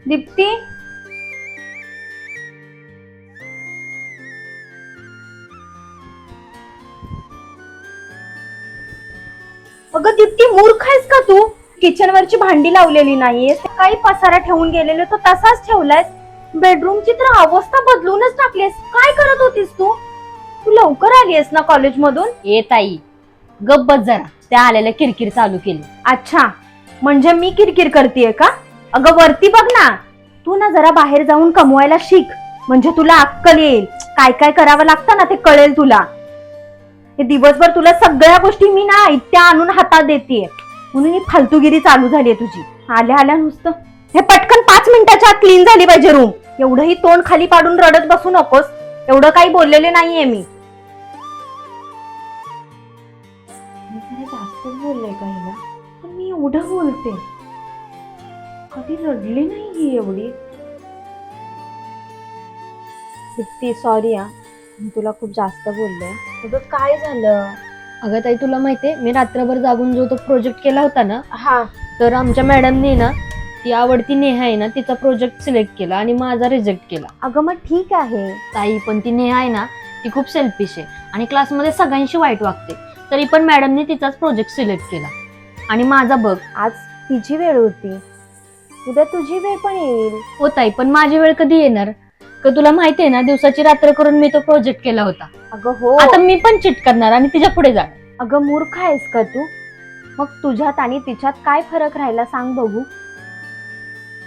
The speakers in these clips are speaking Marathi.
दीप्ती, अगं दीप्ती, मूर्ख आहेस का तू? किचनवरची भांडी लावलेली नाहीये, काही पसारा ठेवून गेलेले तो तसाच ठेवलायस. बेडरूमची तर अवस्था बदलूनच टाकलीस. काय करत होतीस तू? तू लवकर आलीयस ना कॉलेज मधून? ए ताई, गप्प बस जरा. त्या आलेल्या किरकिर चालू केली. अच्छा, म्हणजे मी किरकिर करतेय का? अगं वरती बघ ना. तू ना जरा बाहेर जाऊन कमवायला शिक, म्हणजे तुला अक्कल येईल. काय काय करावं लागतं ना ते कळेल तुला. हे दिवसभर तुला सगळ्या गोष्टी मी ना इत्या आणून हातात देतेय, म्हणून ही फालतूगिरी चालू झालीये तुझी. आल्या आल्या नुसतं हे पटकन 5 मिनिटाच्या आत क्लीन झाली पाहिजे रूम. एवढंही तोंड खाली पाडून रडत बसू नकोस. एवढं काही बोललेले नाहीये मी. जास्त बोलले का हिला? पण मी एवढं बोलते, कधी रडली नाही ही एवढी. दीप्ती सॉरी हा, मी तुला खूप जास्त बोलले. तुझं काय झालं? अगं ताई, तुला माहितीये मी रात्रभर जागून जो तो प्रोजेक्ट केला होता ना, हा, तर आमच्या मॅडमने ना, ती आवडती नेहा आहे ना, तिचा प्रोजेक्ट सिलेक्ट केला आणि माझा रिजेक्ट केला. अगं मग ठीक आहे. ताई, पण ती नेहा आहे ना, ती खूप सेल्फिश आहे आणि क्लासमध्ये सगळ्यांशी वाईट वागते. तरी पण मॅडमने तिचाच प्रोजेक्ट सिलेक्ट केला आणि माझा बघ. आज तिची वेळ होती, उद्या तुझी वेळ पण येईल. हो ताई, पण माझी वेळ कधी येणार? का तुला माहितीये ना, दिवसाची रात्र करून मी तो प्रोजेक्ट केला होता. अगं हो. आता मी पण चिट करणार आणि तिच्या पुढे जाणार. अगं मूर्ख आहेस का तू? मग तुझ्यात आणि तिच्यात काय फरक राहिला सांग बघू.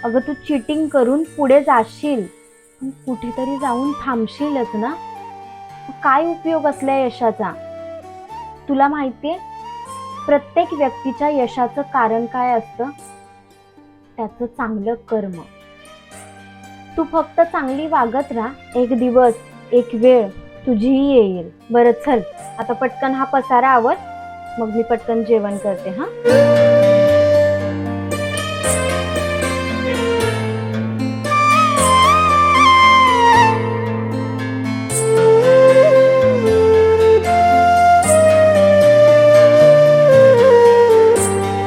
अगं तू चिटिंग करून पुढे जाशील, पण कुठेतरी जाऊन थांबशीलच ना. मग काय उपयोग असल्या यशाचा? तुला माहितीये, प्रत्येक व्यक्तीच्या यशाचं कारण काय असतं? त्याचं चांगलं कर्म. तू फक्त चांगली वागत राहा, एक दिवस एक वेळ तुझीही येईल. बरं चल, आता पटकन हा पसारा आवर, मग मी पटकन जेवण करते. हा.